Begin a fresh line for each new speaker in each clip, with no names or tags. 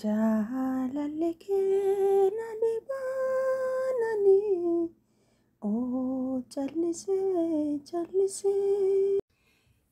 Jaalalli kee nani baanani oo callisee.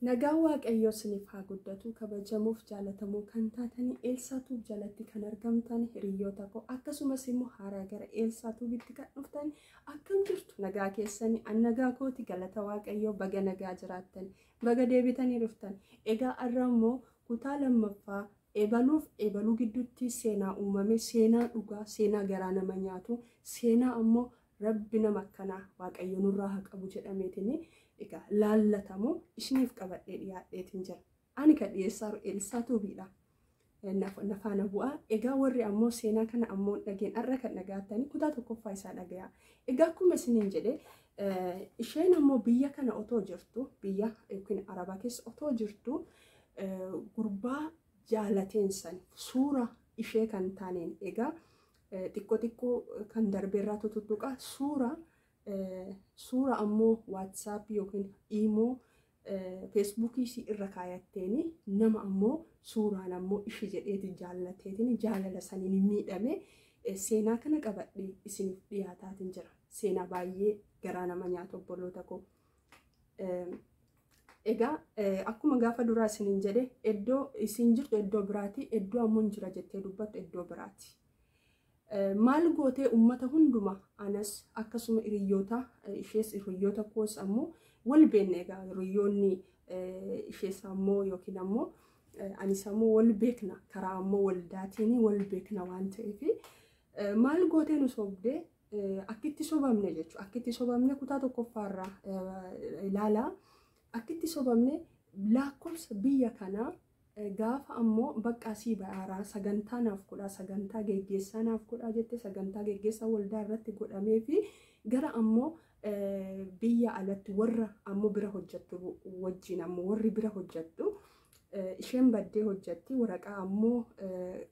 Nagaan Waaqayyoo isiniif haa guddatu. Kabajamuuf jaalatamuu kan taatanii Eelsaatuuf jalatti kan argamtan hiriyoota koo akkasumas immoo haaraa gara Eelsaatuubitti kan dhuftan akkam jirtu nagaa keessanii nagaa kooti galata Waaqayyoo baga nagaa jiraattan baga deebitanii dhuftan. Egaa har'a immoo kutaa lammaffaa eebaluuf eebaluu gidduutti seenaa uumame seenaa dhugaa seenaa garaa nama nyaatu seenaa ammoo rabbi nama akkanaa Waaqayyo nurraa haa qabu jedhameetini egaa laallatamu isiniif qabadhee dhiyaadheetiin jira. Ani kan dhiyeessaa Eelsaatuubidha. Nafaana bu'aa. Egaa warri ammoo seenaa kana ammoo dhageen har'a kan dhagaatanii kutaa tokkoffaa isaa dhagayaa. Egaa akkuma isiniin jedhee isheen ammoo biyya kana otoo jirtu biyya yookiin Arabaa keessa otoo jirtu gurbaa jaalateen san suura ishee kan taaneen egaa xiqqoo kan darbeerraa tuttuqa suura ammoo WhatsApp yookiin Imo Facebookii si irra kaayatteeni nama ammoo suuraan ammoo ishee jedheeti jaalateetiin jaalala saniin miidhame seenaa kana qabadhee isiniif dhiyaataatiin jira. Seenaa baay'ee garaa nama nyaatu obboloota koo. Egaa akkuma gaafa duraa isiniin jedhe iddoo isin jirtu iddoo biraati iddoo ammoo jira jettee dubbattu iddoo biraati. Maal gootee uummata hunduma anas akkasuma hiriyoota ishees hiriyoota koos ammoo wal beekna. Egaa hiriyoonni ishees ammoo yookiin ammoo anis ammoo wal beekna karaa ammoo waldaatiin wal beekna waan ta'eef maal gootee nu sobdee akkitti sobamne jechuudha. Akkitti sobamne kutaa tokkoffaarraa ilaalaa. Akkitti sobamne lakkoofsa biyya kanaa gaafa ammoo baqqaasii ba'aaraa sagantaa naaf godhaa sagantaa geggeessaa naaf godhaa jette sagantaa geggeessaa waldaa irratti godhamee fi gara ammoo biyya alatti warra ammoo bira hojjettu wajjin ammoo warri bira hojjettu isheen baddee hojjetti waraqaa ammoo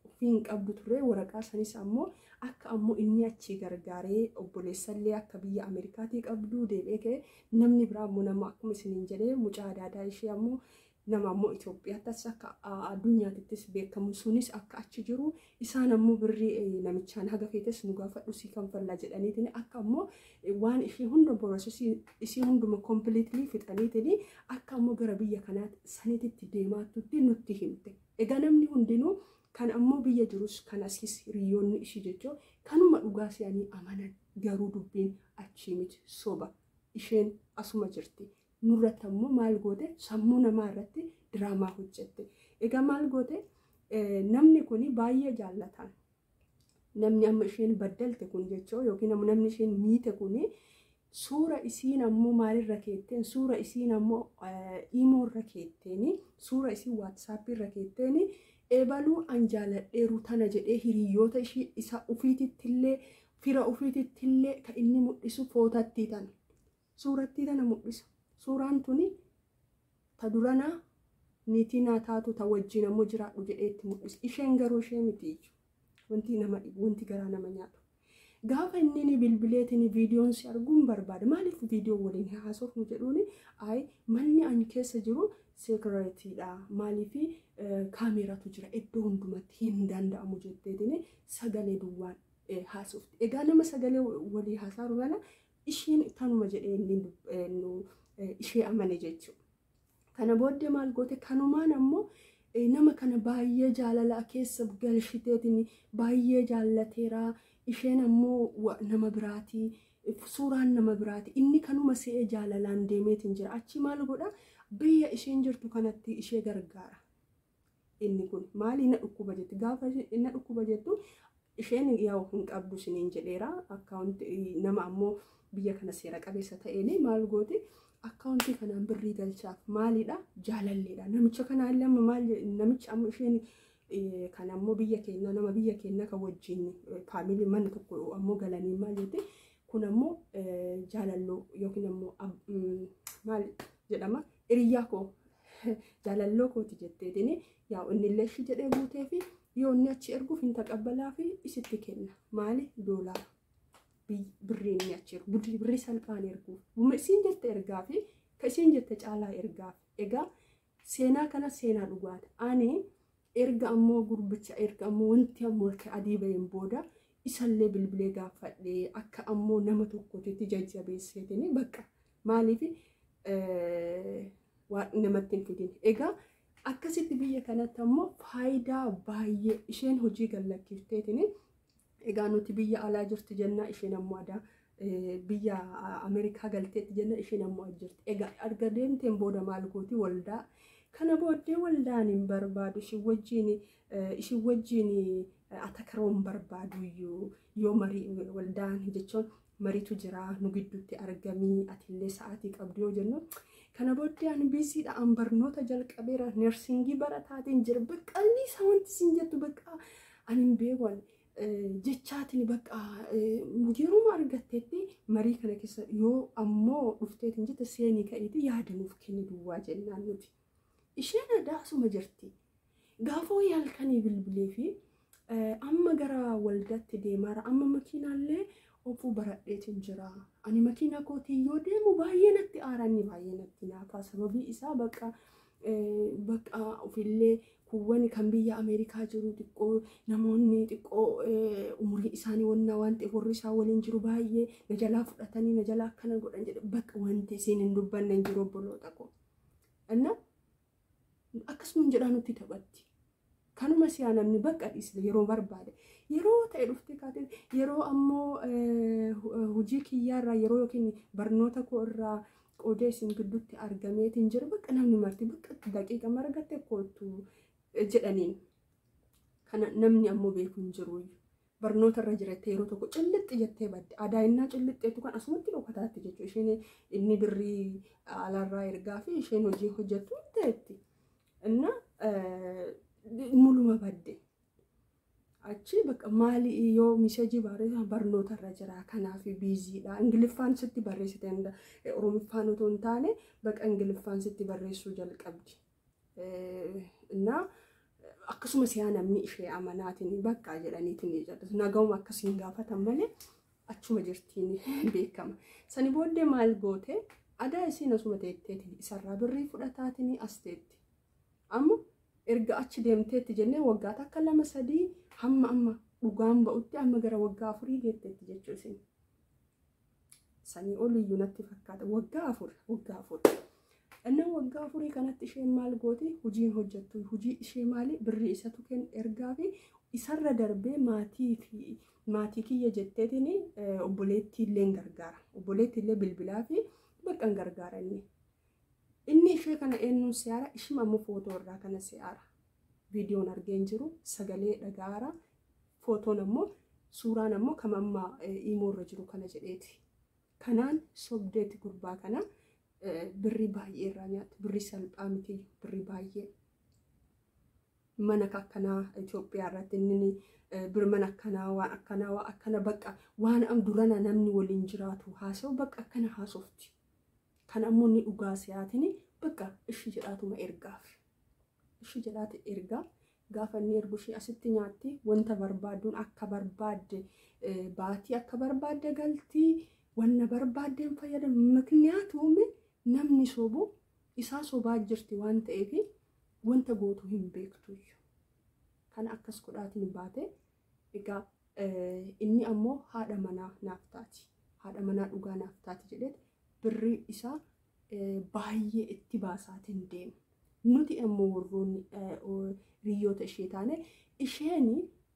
ofiin qabdu ture waraqaa sanis ammoo akka ammoo inni achi gargaaree obboleessallee akka biyya Ameerikaatii qabdu deebi'ee ka'e namni biraa ammoo nama akkuma isiniin jedhee mucaa adaadaa ishee ammoo nama ammoo Itoophiyaattis akka addunyaattis beekamu sunis akka achi jiru isaan ammoo birrii namichaan haga feetes nu gaafadhu si kanfallaa jedhaniitiin akka ammoo waan ishee hunda boorasii ishee hunduma completely fixaniitiin akka ammoo gara biyya kanaatti sanitti deemaatutti nutti himte. Egaa namni hundinuu kan ammoo biyya jirus kan asis hiriyoonni ishii jechuun kanuma dhugaa se'anii amanan garuu dubbiin achii miti soba isheen asuma jirti. Nurratti ammoo maal goote sammuu namaa irratti diraamaa hojjette. Egaa maal goote namni kuni baay'ee jaallatan. Namni amma isheen baddalte kun jechuun yookiin ammoo namni isheen miite kuni suura isiin ammoo maalirra keetteen suura isiin ammoo Imo irra keetteeni suura isiin WhatsApp irra keetteeni eebaluu an jaaladheeru tana jedhee hiriyoota ishii isa ufiitittillee fira ufiitittillee kan inni mul'isu footatti tana suuratti tana mul'isu. Suuraan tuni ta duranaa niitii taatu ta wajjin ammoo jiraadhu jedheetti mul'isa. Isheen garuu ishee miti wanti nama dhibu wanti garaa nama nyaatu. Gaafa inni bilbileetiin viidiyoon si arguun barbaada. Maaliif viidiyoo waliin haasofnu jedhuuni manni ani keessa jiru seekiretiidha. Maaliif kaameeraatu jira iddoo hundumatti hin danda'amu jetteetiin sagalee duwwaan haasofti. Egaa nama sagalee walii haasaaru kana isheen tanuma jedhee inni ishee amane jechuudha. Kana booddee maal goote kanumaan ammoo nama kana baay'ee jaalala keessa galchiteetiin baay'ee jaallateera. Isheen ammoo nama biraati suuraan nama biraati inni kanuma se'ee jaalalaan deemeetiin jira. Achi maal godha biyya isheen jirtu kanatti ishee gargaara. Inni kun maali na dhukkuba jetti gaafa inni dhukkuba jettu isheen yaa'u hin qabdu siniin jedheera akkaawunti nama ammoo biyya kana seera qabeessa ta'een maal goote akkaawuntii kanaan birrii galchaaf maalidha jaalalleedha. Namicha kanaallee amma maal namicha amma isheen kan ammoo biyya keenya nama biyya keenya kan wajjin faamilii mana tokko ammoo galanii maal jette kun ammoo jaalalloo yookiin ammoo maal jedhama hiriyaa koo jaalalloo kooti jetteetiin yaa inni illee ishii jedhee guutee fi yoo inni achi erguuf hin taqabbalaa fi isitti kenna maali doolaara. Birriin ni achi birrii salphaan erguuf isiin jette ergaa fi kan isiin jette caalaa ergaaf. Egaa seenaa kana seenaa dhugaati. Ani erga ammoo gurbicha erga ammoo wanti ammoo akka adii bahin booda isallee bilbilee gaafadhee akka ammoo nama tokkotti jajjabeesseetini bakka maaliif waan namatti hin fidin. Egaa akkasitti biyya kanatti ammoo faayidaa baay'ee isheen hojii gallakkiifteetini. Egaa nuti biyya alaa jirti jenna isheen ammoo aadaa biyya Ameerikaa galteetti jenna isheen ammoo jirti. Egaa arga deemteen booda maal gooti waldaa kana booddee waldaan hin barbaadu isin wajjin atakaroon barbaadu yoo marii waldaan jechuun mariitu jira nu gidduutti argamii atillee sa'aatii qabdu yoo jennu kana booddee ani biisiidha an barnoota jalqabeera nersingii barataatiin jira bakka inni isa wanti sin jettu bakka ani hin beekan jechaatiin bakka yeroo argatteetti marii kana keessa yoo ammoo dhufteetiin jette seenii ka'eeti yaadanuuf kenni duwwaa jennaan nuti. Isheen adaasuma jirti. Gaafoo yaalkanii bilbilee fi amma gara waldaatti deemaara. Amma makiinaallee ofuu baradheetiin jira. Ani makiina kootii yoo deemu baay'ee natti aaranni baay'ee natti naafa. Sababii isaa bakka ofillee kuwwani kan biyya Ameerikaa jiru xiqqoo namoonni xiqqoo umurii isaanii waan ta'eef warri isaa waliin jiru baay'ee na jalaa fudhatanii na jalaa akkana godhan jedhe bakka wanti isin hin dubbanne hin jiru obboloota koo. Akkasuma jedhaa nutti taphatti. Kanuma siyaa namni bakka dhiisne yeroo barbaade. Yeroo ta'e dhuftee kaatee yeroo ammoo hojii kiyyaarraa yeroo yookiin barnoota koo irraa qoodee isin gidduutti argameetiin jira bakka namni marti bakka daqiiqa margatte kootu jedhaniin. Kana namni ammoo beeku hin jiru. Barnoota irra jiratte yeroo tokko cillixxi jettee badde. Aadaa innaa cillixxeetu kan asumatti dhokataatti jechuudha. Isheen inni birrii alaarraa ergaa fi isheen hojii hojjettu ta'etti. Inna muluma badde achi bakka maali yoo miseejii barnoota irra jira kanaaf biiziidha. Ingiliffaan sitti barreessite Oromiffaan otoo hin taane bakka Ingiliffaan sitti barreessuu jalqabdi. Inna akkasuma siyaa namni ishee amanaatiin bakka jedhaniitiin jedhu nagahuma akkasiin gaafatan malee achuma jirtiin beekama. Sani booddee maal goote aadaa isiin asuma teetteetiin isarraa birrii fudhataatiin as teetti. Amma erga achi deemteetti jennee waggaa takka 2-3 hamma dhugaan ba'utti amma gara waggaa 4 geetteetti jechuusin. Sanii oliyyuu natti fakkaata waggaa 4. Inni waggaa 4 kanatti isheen maal gooti hojiin hojjettu hojii ishee maali birrii isatu kennu ergaa fi isarra darbee maatii kiyya jetteetiin obboleettiillee gargaara. Obboleettiillee bilbilaa fi bakka gargaara inni ishee kana eenyuun siyaara ishima ammoo footoo irraa kana siyaara. Viidiyoon argeen jiru sagalee dhagaara footoon ammoo suuraan ammoo kam amma imoo irra jiru kana jedheeti. Kanaan sobdeetti gurbaa kana birrii baay'ee irraa nyaatti birrii salphaa miti birrii baay'ee. Mana akkanaa Itoophiyaa irratti inni mana akkanaa waan akkana bakka waan am durana namni waliin jiraatu haasa'u bakka akkana haasofti. Kan ammoo ni dhugaa siyaatiin bakka ishii jedhaatuma ergaaf. Ishii jedhaati ergaa gaafa inni ergu ishee asitti nyaatti wanta barbaaduun akka barbaadde baatii akka barbaadde galtii wanna barbaaddeen fayyadamu miknyaatuun namni sobu isaa sobaa jirti waan ta'eef wanta gootu hin beektu. Kan akkas godhaatiin baate egaa inni ammoo haadha manaa naaf taati. Haadha manaa dhugaa naaf taati jedheet birrii isaa baay'ee itti baasaatiin deemu. Nuti ammoo warroonni riyyoota ishee taane isheen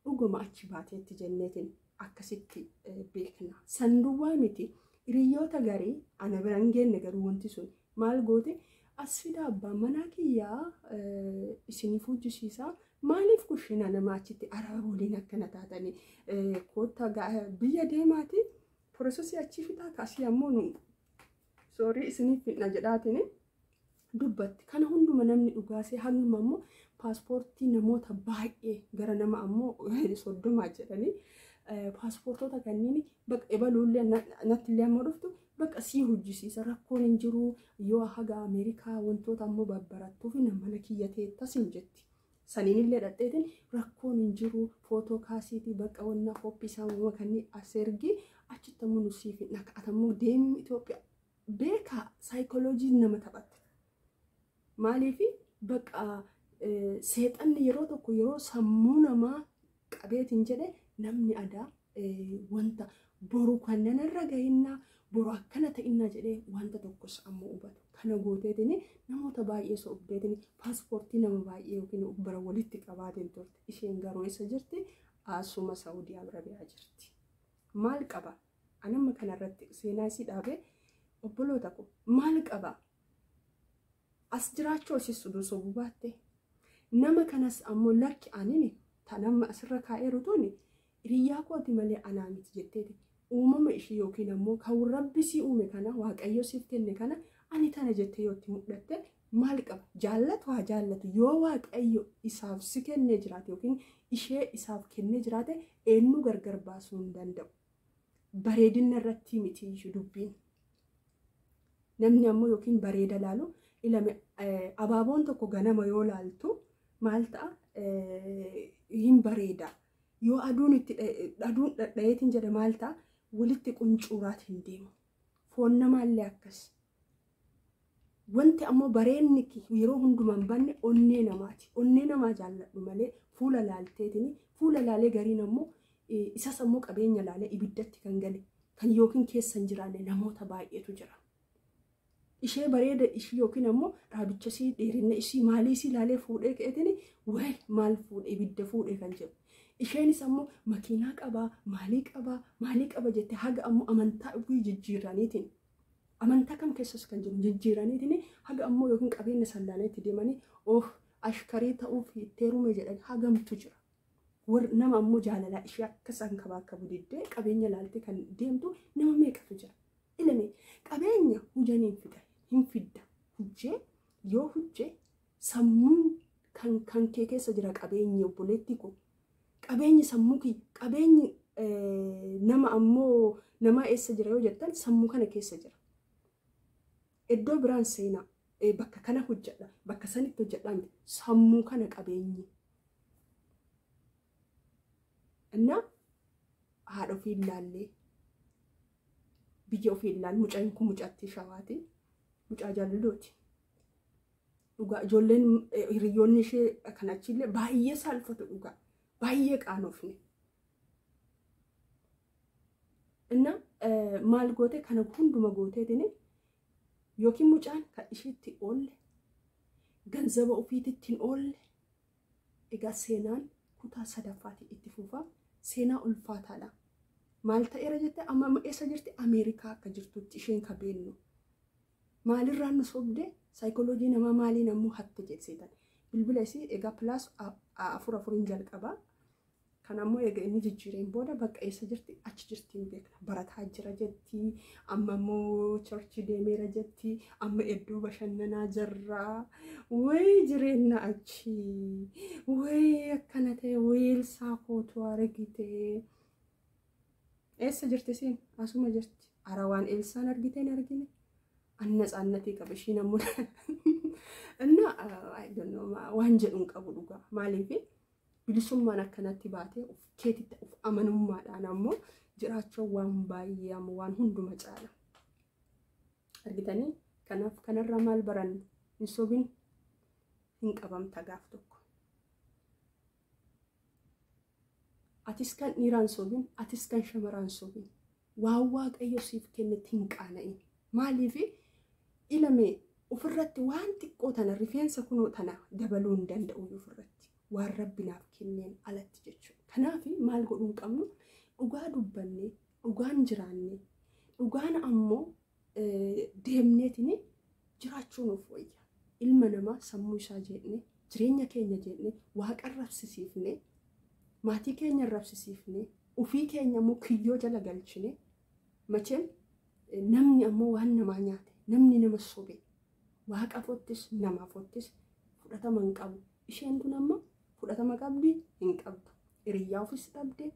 dhuguma achi baateetti jenneetiin akkasitti beekna. Sanduwwaa miti riyyoota garii ana biraan geenne garuu wanti sun maal goote as fida abbaa manaa kiyyaa isinii fujjisiisaa maaliif kushina nama achitti araba waliin akkana taatanii koota biyya deemaati prosesii achi fitaa kaasii ammoo nu sorry isiniif fidna jedhaatiin dubbatti. Kana hunduma namni dhugaasee hanguma ammoo paaspoortii namoota baay'ee gara nama ammoo 30 jedhanii paaspoortota kanneen bakka ebaluullee nattillee ammoo dhuftu bakka sii hojjisiisa rakkoon hin jiru yoo haga Ameerikaa wantoota ammoo babbarattuuf nama kiyyatee tasin jetti. Saniinillee dhadheetiin rakkoon hin jiru footoo kaasiitii bakka wanna hoppisaa uuma kanneen as ergi achitti ammoo nusiif naqatammoo deemni Itoophiyaa beeka saayikoloojii nama taphatte. Maaliif bakka seexanni yeroo tokko yeroo sammuu namaa qabeetiin jedhe namni adaa wanta boru kan nanarra gahinna boru akkana ta'inna jedhee wanta tokkos ammoo hubatu. Kana gooteetini namoota baay'ee soobdeetini paaspoortii nama baay'ee yookiin bara walitti qabaateen turte. Isheen garuu isa jirti asuma Saawudii Arabiyaa jirti. Maal qaba? Anamma kanarratti seenaa isii dhaabee obboloota ko maal qaba? As jiraachuu osoo duuso bubaatte nama kanas ammoo lakki anini tanamma asirra kaa'eeru tuni hiriyaa kooti malee anaa miti jetteeti. Uumama ishii yookiin ammoo kan rabbi si uume kana waaqayyo siif kenne kana ani tana jettee yoo itti mudhatte maal qaba? Jaallatu haa jaallatu. Yoo waaqayyo isaaf si kennee jiraate yookiin ishee isaaf kennee jiraate eenyu gargar baasuu hin danda'u. Bareedina irratti miti dubbiin. Namni ammoo yookiin bareeda laalu ilame abaaboon tokko ganama yoo laaltu maal ta'a? Hin bareeda. Yoo aduun dhadhayeetiin jedhe maal ta'a? Walitti quncuuraat hin deemu. Foon namaallee akkas. Wanti ammoo bareenni yeroo hundumaan banne onnee namaati. Onnee namaa jaalladhu malee fuula laalteetini fuula laalee gariin ammoo isas ammoo qabeenya laalee ibiddatti kan gale kan yookiin keessa hin jiraanne namoota baay'eetu jira. Ishee bareeda ishii yookiin ammoo dhaabicha isii dheerinna ishii maalii isii laalee fuudhee ka'eetini wayi maal fuudhee ibidda fuudhee kan jedhu. Isheenis ammoo makiinaa qabaa maalii qaba jette haga ammoo amantaa ofii jijjiiraniitiin. Amantaa kam keessas kan jiru jijjiiraniitiin haga ammoo yookiin qabeenya sallaaleetti deemanii ashkarii ta'uuf itteerume jedhan hagamtu jira. Nama ammoo jaalalaa ishee akkasaan kabaakabu diddee qabeenya laaltee kan deemtu nama meeqatu jira. Ilmi qabeenya hujanii hin fidda. Hujjee yoo hujjee sammuu kan kee keessa jira qabeenya obboleetti ko. Qabeenyi sammuu qabeenyi nama ammoo nama eessa jira yoo jettan sammuu kana keessa jira. Iddoo biraan seenaa bakka kana hojjedha bakka sanitti hojjedha miti sammuu kana qabeenyi. Inna haadha ofii ilaallee biyya ofii ilaal mucaan kun mucaatti shawaati mucaa jaalalooti. Dhugaa ijoolleen hiriyoonni ishee kan achillee baay'ee saalfatu dhugaa. Baay'ee qaanofne. Inna maal goote kana hunduma gooteetini yookiin mucaan kan isheetti oolle ganzaba ofiitti hin oolle egaa seenaan kutaa sadaffaati itti fufa seenaa ulfaataadha. Maal ta'eera jette amma eessa jirti? Ameerikaa akka jirtutti isheen ka beennu. Maalirraan nu sobde saayikooloojii namaa maaliin ammoo hatte jetseetan. Bilbila isii egaa pilaas afuriin jalqabaa. Kan ammoo egaa inni jijjiireen booda bakka eessa jirti achi jirti hin beekna. Barataa jira jetti amma ammoo churchii deemeera jetti amma iddoo bashannanaa jirra. Wayii jireenya achi wayii akkana ta'e wayii ilsaa kootu argite. Eessa jirti siin? Asuma jirti. Arawaan ilsaan argite hin argine? Annatii qaba ishiin ammoo. Inna waan jedhuun qabu dhugaa. Maaliifi? Bilisummaan akkanatti baatee of keetitti of amanummaadhaan ammoo jiraachuu waan baay'ee ammoo waan hunduma caala. Argitanii kanaaf kanarraa maal barannu hin sobin hin qabamta gaaf tokko. Atis kan dhiiraan sobin atis kan shamaraan sobin waan waaqayyo siif kennetti hin qaana'in. Maaliifi ilame ofirratti waan xiqqoo tana rifeensa kunoo tana dabaluu hin danda'u ofirratti. Waan rabbinaaf kenneen alatti jechuudha. Kanaaf maal godhuu qabnu dhugaa dubbannee dhugaan jiraannee dhugaan ammoo deemneetini jiraachuu nuuf wayya. Ilma namaa sammuu isaa jeedne jireenya keenya jeedne waaqa rabsisiifne maatii keenya rabsisiifne ofii keenya ammoo kiyyoo jala galchine macheem namni ammoo waan namaa nyaate namni nama sobe waaqa fottis namaa fottis fudhatama hin qabu. Isheen tun ammoo fudhatama qabdi hin qabdu. Hiriyaa ofis dhabde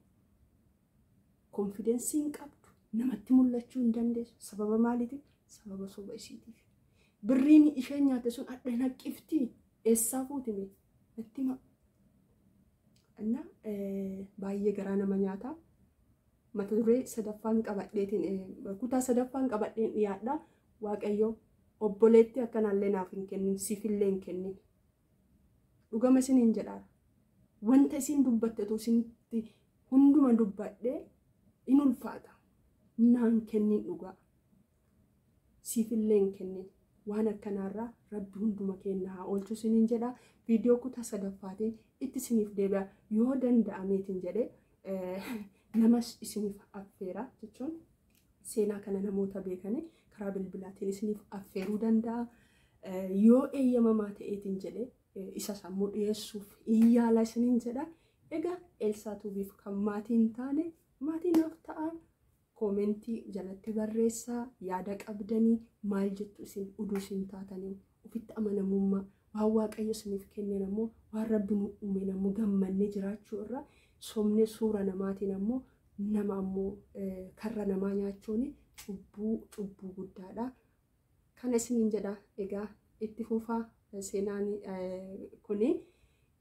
konfidensii hin qabdu. Namatti mul'achuu hin dandeessu. Sababa maaliitiif? Sababa soba isiitiif. Birriin isheen nyaate sun adda naqqifti. Eessaa fuutime? Natti hima. Inna baay'ee garaa nama nyaata. Mata duree sadaffaan qabadheetiin kutaa sadaffaan qabadheen dhiyaadha. Waaqayyo obboleetti akkanallee naaf hin kennin siifillee hin kennin. dhugama isiniin jedhaa wanta isin dubbattetu isinitti hunduma dubbadhee in ulfaata naan kennin dhugaa siifillee hin kennin waan akkanaarraa rabbi hunduma keenya haa oolchu isiniin jedhaa viidiyoo kutaa sadaffaatiin itti isiniif deebi'a yoo danda'ameetiin jedhee namas isiniif affeera jechuun seenaa kana namoota beekanii karaa bilbilaatiin isiniif affeeruu danda'a yoo eeyyamamaa ta'eetiin jedhee isa sammuu dhiyeessuuf iyyaala isiniin jedha egaa Elsaa Tuubiif kan maatiin taane maatiin naaf ta'a koomentii jalatti barreessaa yaada qabdanii maal jettu isin uduu isin taatanii ofitti amanamummaa waan waaqayyo isiniif kenneen ammoo waan rabbi nu uume ammoo gammannee jiraachuu irraa somnee suura namaatiin ammoo nama ammoo karra namaa nyaachuun cubbuu guddaadha kan isiniin jedha egaa itti fufaa seenaan kuni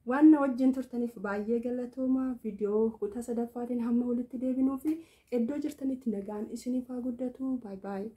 waan na wajjin turtaniif baay'ee galatooma viidiyoo kutaa sadaffaatiin hamma walitti deebinuu fi iddoo jirtanitti nagaan isiniif haa guddatu bye bye